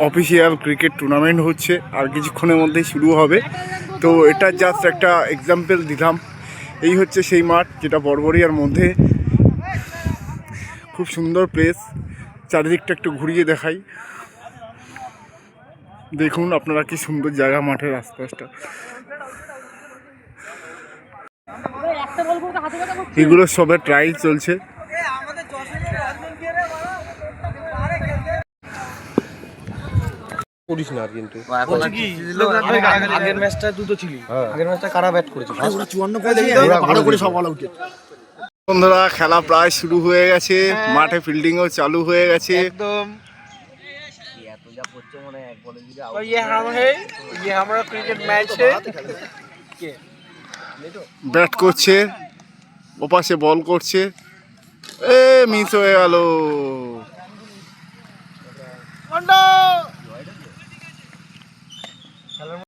Official cricket tournament হচ্ছে আর কিছুক্ষণের মধ্যেই শুরু হবে। তো এটা জাস্ট একটা এক্সাম্পল দিলাম। এই হচ্ছে সেই মাঠ যেটা বড়বড়িয়ার মধ্যে, খুব সুন্দর প্লেস। চারিদিকটা একটু ঘুরিয়ে দেখাই, দেখুন আপনারা কি সুন্দর জায়গা, মাঠের আশপাশটা। এগুলো সবে ট্রায়াল চলছে। করিস না কিন্তু আগের ম্যাচটা দুটো ছিল, আগের ম্যাচটা কারা ব্যাট করেছে? বন্ধুরা খেলা প্রায় শুরু হয়ে গেছে, মাঠে ফিল্ডিংও চালু হয়ে গেছে। একদম ক্রিকেট ম্যাচ ব্যাট করছে, ওপাশে বল করছে, মিস হয়ে গেল।